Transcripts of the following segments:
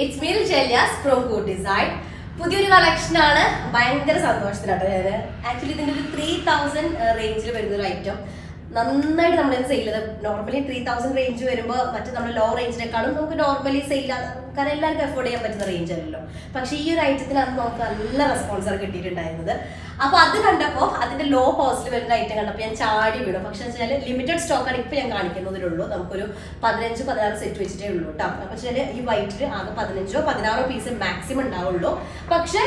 It's me ഷെല്യാസ് from good design. പുതിയൊരു collection ആണ്. ഭയങ്കര സന്തോഷത്തിലാണ് ഞാന്. ആക്ച്വലി ഇതിന്റെ ഒരു 3000 റേഞ്ചിൽ വരുന്ന ഒരു ഐറ്റം നന്നായിട്ട് നമ്മൾ സെയിൽ ചെയ്ത്. നോർമലി 3000 റേഞ്ച് വരുമ്പോൾ മറ്റു നമ്മൾ ലോ റേഞ്ചിനേക്കാളും നമുക്ക് നോർമലി സെയിൽ കാരണം എല്ലാവർക്കും അഫോർഡ് ചെയ്യാൻ പറ്റുന്ന റേഞ്ച് അല്ലല്ലോ. പക്ഷെ ഈ ഒരു ഐറ്റത്തിനാണ് നമുക്ക് നല്ല റെസ്പോൺസ് കിട്ടിയിട്ടുണ്ടായിരുന്നത്. അപ്പൊ അത് കണ്ടപ്പോൾ അതിന്റെ ലോ കോസ്റ്റിൽ വരുന്ന ഐറ്റം കണ്ടപ്പോൾ ഞാൻ ചാടി വീടും. പക്ഷെ വെച്ചാൽ ലിമിറ്റഡ് സ്റ്റോക്കാണ് ഇപ്പൊ ഞാൻ കാണിക്കുന്നതിലുള്ളൂ. നമുക്കൊരു 15-16 സെറ്റ് വെച്ചിട്ടേ ഉള്ളൂ കേട്ടോ. അപ്പൊ വെച്ചാൽ ഈ വൈറ്റിൽ ആകെ 15-16 പീസ് മാക്സിമം ഉണ്ടാവുള്ളൂ. പക്ഷെ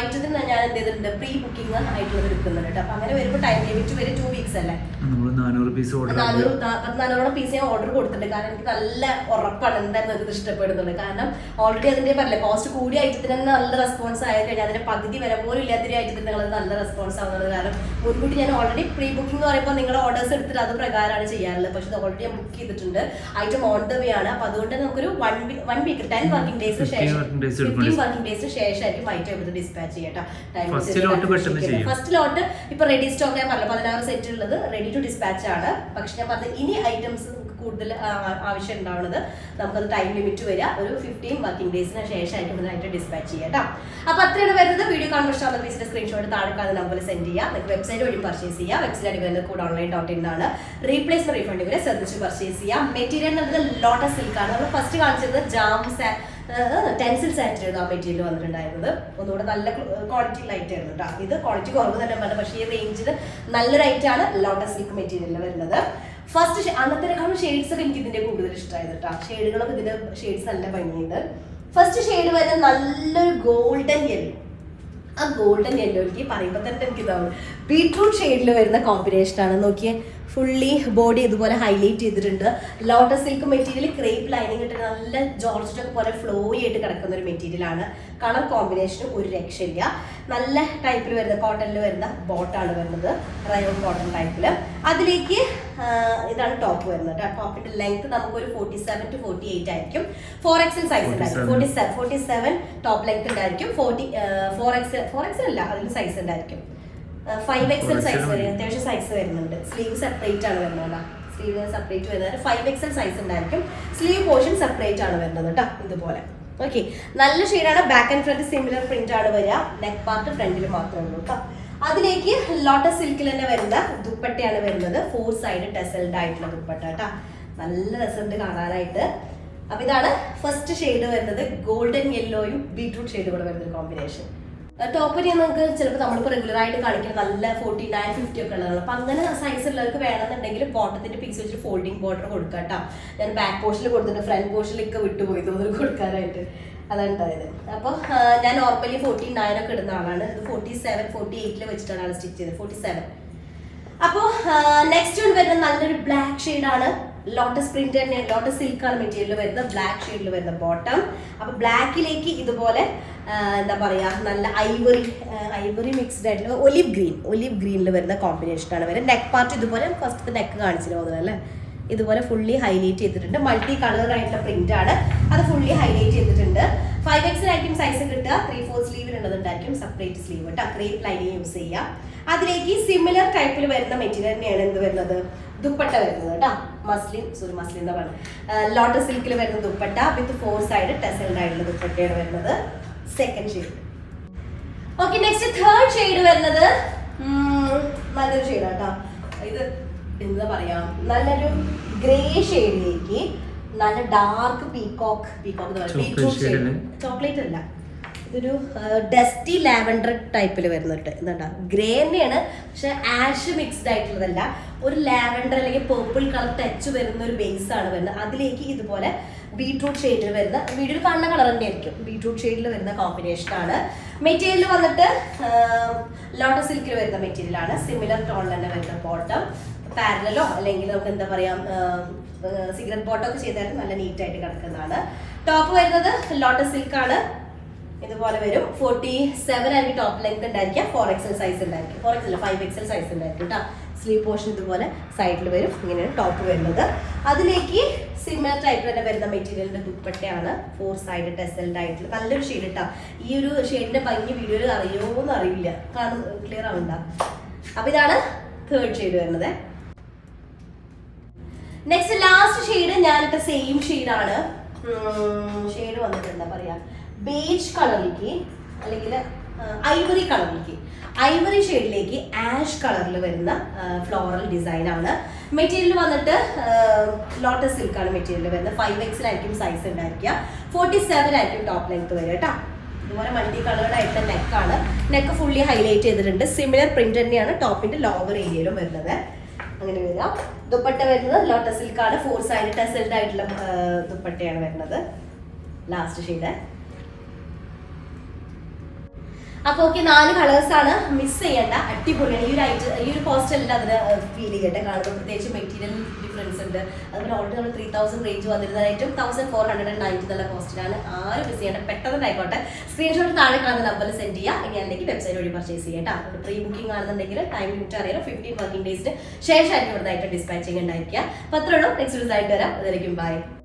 ഐറ്റത്തിന് ഞാൻ എന്ത് ചെയ്തിട്ടുണ്ട്, പ്രീ ബുക്കിംഗ് ആയിട്ടുള്ളത് എടുക്കുന്നുണ്ട് കേട്ടോ. അപ്പൊ അങ്ങനെ വരുമ്പോൾ ടൈം ലിമിറ്റ് വരെ 2 വീക്സ് അല്ലേ. 400 പീസ് ഞാൻ ഓർഡർ കൊടുത്തിട്ടുണ്ട്. കാരണം എനിക്ക് നല്ല ഉറപ്പാണ് എന്തായാലും നിങ്ങൾക്ക് ഇഷ്ടപ്പെടുന്നുണ്ട്. കാരണം ഓൾറെഡി അതിന്റെ പറയില്ല കോസ്റ്റ് കൂടിയ ഐറ്റത്തിന് തന്നെ നല്ല റെസ്പോൺസ് ആയി കഴിഞ്ഞാൽ അതിന്റെ പകുതി വില പോലും ഇല്ലാത്തൊരു ഐറ്റത്തിന് നിങ്ങൾ നല്ല റെസ്പോൺസ് ആവുന്നത്. കാരണം മുൻകൂട്ടി ഞാൻ ഓൾറെഡി പ്രീ ബുക്കിംഗ് എന്ന് പറയുമ്പോൾ നിങ്ങൾ ഓർഡേഴ്സ് എടുത്തിട്ട് അത് പ്രകാരമാണ് ചെയ്യാറുള്ളത്. പക്ഷെ ഇത് ഓൾറെഡി ഞാൻ ബുക്ക് ചെയ്തിട്ടുണ്ട്. ഐറ്റം ഓൺ ദ വേ ആണ്. അപ്പൊ അതുകൊണ്ട് നമുക്കൊരു 1 വീക്ക് 10 വർക്കിംഗ് ഡേയ്സിന് ശേഷം 15 വർക്കിംഗ് ഡേയ്സിന് ശേഷമായിരിക്കും ഐറ്റം എടുത്ത് ഡിസ്പാച്ച് ചെയ്യട്ടോ. ഫസ്റ്റ് ലോട്ട് ഇപ്പൊ റെഡി സ്റ്റോക്ക് ഞാൻ പറഞ്ഞു 16 സെറ്റ് ഉള്ളത് റെഡി ടു ഡിസ്പാച്ച് ആണ്. പക്ഷെ ഞാൻ പറഞ്ഞത് ഇനി ഐറ്റംസ് കൂടുതൽ ആവശ്യം ഉണ്ടാവുന്നത് നമുക്കത് ടൈം ലിമിറ്റ് വരിക ഒരു 15 വർക്കിംഗ് ഡേയ്സിന് ശേഷമായിരിക്കും ഇതിനായിട്ട് ഡിസ്പാച്ച് ചെയ്യാം. അപ്പൊ അത്രയാണ് വരുന്നത്. വീഡിയോ കാണുമ്പോൾ പീസിന്റെ സ്ക്രീൻഷോട്ട് താഴെ നമ്പറിൽ സെൻഡ് ചെയ്യുക. നിങ്ങൾക്ക് വെബ്സൈറ്റ് വഴി പർച്ചേസ് ചെയ്യാം. വെബ്സൈറ്റ് വരുന്നത് കൂടെ ഓൺലൈൻ.in ആണ്. റീപ്ലേസ്മെന്റ് റീഫണ്ട് വരെ ശ്രദ്ധിച്ച് പർച്ചേസ് ചെയ്യാം. മെറ്റീരിയൽ എന്നത് ലോട്ടസ് സിൽക്ക് ആണ്. നമ്മൾ ഫസ്റ്റ് കാണിച്ചത് ടെൻസിൽ സാറ്റിലായിരുന്നു ആ മെറ്റീരിയൽ വന്നിട്ടുണ്ടായിരുന്നത്. ഒന്നുകൂടെ നല്ല ക്വാളിറ്റി ലൈറ്റ് ആയിരുന്നു കേട്ടോ. ഇത് ക്വാളിറ്റി കുറവ് തന്നെ പറഞ്ഞു. പക്ഷേ ഈ റേഞ്ചിൽ നല്ലൊരു ഐറ്റം ആണ് ലോട്ടസ് സിൽക്ക് മെറ്റീരിയലിൽ വരുന്നത്. ഫസ്റ്റ് അന്നത്തേക്കാളും ഷെയ്ഡ്സ് ഒക്കെ എനിക്ക് ഇതിന്റെ കൂടുതൽ ഇഷ്ടമായത് കേട്ടോ. ഷെയ്ഡുകളൊക്കെ ഇതിന്റെ ഷെയ്ഡ്സ് നല്ല ഭംഗിയുണ്ട്. ഫസ്റ്റ് ഷെയ്ഡ് വരുന്നത് നല്ലൊരു ഗോൾഡൻ യെല്ലോ. ആ ഗോൾഡൻ യെല്ലോയ്ക്ക് പറയുമ്പോൾ തന്നെ എനിക്ക് ഇതാവും ബീട്രൂട്ട് ഷെയ്ഡിൽ വരുന്ന കോമ്പിനേഷൻ ആണ്. നോക്കിയേ, ഫുള്ളി ബോഡി ഇതുപോലെ ഹൈലൈറ്റ് ചെയ്തിട്ടുണ്ട്. Lotus silk material crepe lining ഇട്ട് നല്ല ജോർജറ്റൊക്കെ പോലെ ഫ്ലോ ആയിട്ട് കിടക്കുന്ന ഒരു മെറ്റീരിയൽ ആണ്. കളർ കോമ്പിനേഷനും ഒരു രക്ഷയില്ല. നല്ല ടൈപ്പിൽ വരുന്ന കോട്ടണിൽ വരുന്ന ബോട്ടാണ് വരുന്നത്, റയോൺ കോട്ടൺ ടൈപ്പിൽ. അതിലേക്ക് ഇതാണ് ടോപ്പ് വരുന്നത്. ടോപ്പിന്റെ ലെങ്ത് നമുക്കൊരു 47 to 48 ആയിരിക്കും. 4XL സൈസ് ഉണ്ടായിരിക്കും. 47 ടോപ്പ് ലെങ്ത് ഉണ്ടായിരിക്കും. 4XL അല്ല, അതിൽ സൈസ് ഉണ്ടായിരിക്കും. 5XL സൈസ് വരെ അത്യാവശ്യം സൈസ് വരുന്നുണ്ട്. സ്ലീവ് സെപ്പറേറ്റ് ആണ് വരുന്നത്. സ്ലീവ് സെപ്പറേറ്റ് വരുന്നത് 5XL സൈസ് ഉണ്ടായിരിക്കും. സ്ലീവ് പോർഷൻ സെപ്പറേറ്റ് ആണ് വരുന്നത് കേട്ടോ. ഇതുപോലെ ഓക്കെ, നല്ല ഷെയ്ഡാണ്. Back and front similar print ആണ് വരിക. നെക്ക് പാർട്ട് ഫ്രണ്ടിൽ മാത്രമേ ഉള്ളൂ കേട്ടോ. അതിലേക്ക് ലോട്ടസ് സിൽക്കിൽ തന്നെ വരുന്ന ദുപ്പട്ടയാണ് വരുന്നത്. 4 സൈഡ് ടെസൽഡ് ആയിട്ടുള്ള ദുപ്പട്ട കേട്ടോ. നല്ല രസമുണ്ട് കാണാനായിട്ട്. അപ്പൊ ഇതാണ് ഫസ്റ്റ് ഷെയ്ഡ് വരുന്നത്. ഗോൾഡൻ യെല്ലോയും ബീട്രൂട്ട് ഷെയ്ഡ് കൂടെ വരുന്ന കോമ്പിനേഷൻ. ടോപ്പ് നമുക്ക് ചിലപ്പോൾ നമ്മളിപ്പോൾ റെഗുലർ ആയിട്ട് കാണിക്കുന്നത് നല്ല 49, 50 ഒക്കെ ഉള്ളതാണ്. അപ്പം അങ്ങനെ സൈസ് ഉള്ളവർക്ക് വേണമെന്നുണ്ടെങ്കിൽ ബോട്ടത്തിന്റെ പീസ് വെച്ച് ഫോൾഡിംഗ് ബോർഡർ കൊടുക്കാം കേട്ടോ. ഞാൻ ബാക്ക് പോർഷനിൽ കൊടുത്തിട്ടുണ്ട്, ഫ്രണ്ട് പോർഷനിലൊക്കെ വിട്ടുപോയി തോന്നുന്നു കൊടുക്കാനായിട്ട്. അതാണ് ഉണ്ടായത്. അപ്പോൾ ഞാൻ നോർമലി 49 ഒക്കെ ഇടുന്ന ആളാണ്. ഇത് 47, 48 വെച്ചിട്ടാണ് ആൾ സ്റ്റിച്ച് ചെയ്തത്. 47. അപ്പോൾ നെക്സ്റ്റ് വൺ വരുന്നത് നല്ലൊരു ബ്ലാക്ക് ഷെയ്ഡാണ്. ലോട്ടസ് പ്രിന്റ് തന്നെ, ലോട്ടസ് സിൽക്കാണ് മെറ്റീരിയൽ വരുന്നത്. ബ്ലാക്ക് ഷെയ്ഡിൽ വരുന്ന ബോട്ടം. അപ്പൊ ബ്ലാക്കിലേക്ക് ഇതുപോലെ എന്താ പറയാ നല്ല ഐവറി മിക്സ്ഡ് ആയിട്ടുള്ള ഒലിവ് ഗ്രീനിൽ വരുന്ന കോമ്പിനേഷനാണ് വരുന്നത്. നെക്ക് പാർട്ട് ഇതുപോലെ ഫസ്റ്റ് നെക്ക് കാണിച്ചിട്ട് പോകുന്നത് അല്ലേ. ഇതുപോലെ ഫുള്ളി ഹൈലൈറ്റ് ചെയ്തിട്ടുണ്ട്. മൾട്ടി കളർ ആയിട്ടുള്ള പ്രിന്റ് ആണ്. അത് ഫുള്ളി ഹൈലൈറ്റ് ചെയ്തിട്ടുണ്ട്. 5XL ആയിരിക്കും സൈസ് കിട്ടുക. 3/4 സ്ലീവിനുള്ളതുണ്ടായിരിക്കും. സെപ്പറേറ്റ് സ്ലീവ് കേട്ടോ. ക്രേപ്പ് ലൈനിങ് യൂസ് ചെയ്യാം. അതിലേക്ക് സിമിലർ ടൈപ്പിൽ വരുന്ന മെറ്റീരിയൽ തന്നെയാണ് എന്ത് വരുന്നത്, ദുപ്പട്ട വരുന്നത് കേട്ടോ. മസ്ലിൻ എന്താ പറയുക, ലോട്ടസ് സിൽക്കിൽ വരുന്ന ദുപ്പട്ട വിത്ത് 4 സൈഡ് ടെസൽഡ് ആയിട്ടുള്ള ദുപ്പട്ടയാണ് വരുന്നത്. Second shade. Okay, next third shade വരുന്നത് നല്ലൊരു ഷെയ്ഡ് കേട്ടോ. ഇത് എന്താ പറയാ, നല്ലൊരു ഗ്രേ ഷെയ്ഡിലേക്ക് നല്ല dark peacock beetroot shade. Chocolate അല്ല, ഇതൊരു ഡസ്റ്റി ലാവൻഡർ ടൈപ്പിൽ വരുന്നുണ്ട്. എന്താ ഗ്രേ തന്നെയാണ്, പക്ഷെ ആഷ് മിക്സ്ഡ് ആയിട്ടുള്ളതല്ല. ഒരു ലാവൻഡർ അല്ലെങ്കിൽ പേർപ്പിൾ കളർ ടച്ച് വരുന്ന ഒരു ബേസ് ആണ് വരുന്നത്. അതിലേക്ക് ഇതുപോലെ ബീട്രൂട്ട് ഷെയ്ഡിൽ വരുന്ന, വീഡിയോയിൽ കാണുന്ന കളർ തന്നെ ആയിരിക്കും, ബീട്രൂട്ട് ഷെയ്ഡിൽ വരുന്ന കോമ്പിനേഷൻ ആണ്. മെറ്റീരിയൽ വന്നിട്ട് ലോട്ടസ് സിൽക്കിൽ വരുന്ന മെറ്റീരിയൽ ആണ്. സിമിലർ ടോണിൽ തന്നെ വരുന്ന ബോട്ടം. പാരലോ അല്ലെങ്കിൽ നമുക്ക് എന്താ പറയാ സിഗരറ്റ് ബോട്ടോ ഒക്കെ ചെയ്താലും നല്ല നീറ്റായിട്ട് കിടക്കുന്നതാണ്. ടോപ്പ് വരുന്നത് ലോട്ടസ് സിൽക്ക് ആണ്. ഇതുപോലെ വരും. 47 ആയിരിക്കും ടോപ്പ് ലെങ്ത് ഉണ്ടായിരിക്കുക. 4XL സൈസ് ഉണ്ടായിരിക്കും. 4XL 5XL സൈസ് ഉണ്ടായിരിക്കും കേട്ടോ. സ്ലീവ് പോർഷൻ ഇതുപോലെ സൈഡിൽ വരും. ഇങ്ങനെയാണ് ടോപ്പ് വരുന്നത്. അതിലേക്ക് സിമിലർ ടൈപ്പിൽ തന്നെ വരുന്ന മെറ്റീരിയലിന്റെ ദുപ്പട്ടയാണ്. 4 സൈഡ് ടെസൽഡ് ആയിട്ടുള്ള നല്ലൊരു ഷെയ്ഡ് കേട്ടോ. ഈ ഒരു ഷെയ്ഡിന്റെ ഭംഗി വീഡിയോയിൽ അറിയോന്ന് അറിയില്ല, കാരണം ക്ലിയർ ആവണ്ട. അപ്പൊ ഇതാണ് തേർഡ് ഷെയ്ഡ് വരുന്നത്. നെക്സ്റ്റ് ലാസ്റ്റ് ഷെയ്ഡ് ഞാനിട്ട് സെയിം ഷെയ്ഡാണ്. ഷെയ്ഡ് വന്നിട്ടുണ്ട് ബേജ് കളറിലേക്ക് അല്ലെങ്കിൽ ഐവറി കളറിലേക്ക്, ഐവറി ഷെയ്ഡിലേക്ക് ആഷ് കളറിൽ വരുന്ന ഫ്ലോറൽ ഡിസൈൻ ആണ്. മെറ്റീരിയൽ വന്നിട്ട് ലോട്ടസ് സിൽക്കാണ് മെറ്റീരിയൽ വരുന്നത്. 5X ആയിരിക്കും സൈസ് ഉണ്ടായിരിക്കുക. 47 ആയിരിക്കും ടോപ്പ് ലെങ്ത് വരെ കേട്ടോ. ഇതുപോലെ മൾട്ടി കളേർഡ് ആയിട്ടുള്ള നെക്കാണ്. നെക്ക് ഫുള്ളി ഹൈലൈറ്റ് ചെയ്തിട്ടുണ്ട്. സിമിലർ പ്രിന്റ് തന്നെയാണ് ടോപ്പിന്റെ ലോവർ ഏരിയയിലും വരുന്നത്. അങ്ങനെ വരാം. ദുപ്പട്ട വരുന്നത് ലോട്ടസ് സിൽക്കാണ്. 4 സൈഡ് ടെസൽഡ് ആയിട്ടുള്ള ദുപ്പട്ടയാണ് വരുന്നത്. Last shade. അപ്പൊ ഓക്കെ, 4 കളേഴ്സ് ആണ്, മിസ് ചെയ്യേണ്ട. അടിപൊളിയാണ്. ഈ ഒരു കോസ്റ്റ് എല്ലാം അതിന് ഫീൽ ചെയ്യട്ടെ. കാണുമ്പോൾ പ്രത്യേകിച്ച് മെറ്റീരിയൽ ഡിഫറൻസ് ഉണ്ട്. അതുപോലെ ഓൾറെഡി നമ്മൾ 3000 റേഞ്ച് വന്നിരുന്നതായിട്ടും 1490 എന്നുള്ള കോസ്റ്റിലാണ്. ആരും മിസ് ചെയ്യേണ്ട, പെട്ടെന്ന് ആയിക്കോട്ടെ. സ്ക്രീൻഷോട്ട് താഴെ കാണുന്ന നമ്പറിൽ സെൻഡ് ചെയ്യുക. ഇനി അല്ലെങ്കിൽ വെബ്സൈറ്റ് വഴി പർച്ചേസ് ചെയ്യാം കേട്ടോ. പ്രീ ബുക്കിംഗ് ആണെന്നുണ്ടെങ്കിൽ ടൈം ലിമിറ്റ് അറിയാലോ, 15 വർക്കിംഗ് ഡേയ്സിന് ശേഷമായിരിക്കും ഇവിടുന്നായിട്ട് ഡിസ്പാച്ചിങ് ഉണ്ടായിരിക്കുക. അപ്പോൾ അത്രേ ഉള്ളൂ. നെക്സ്റ്റ് ദിവസമായിട്ട് വരാം. അതായിരിക്കും ബൈ.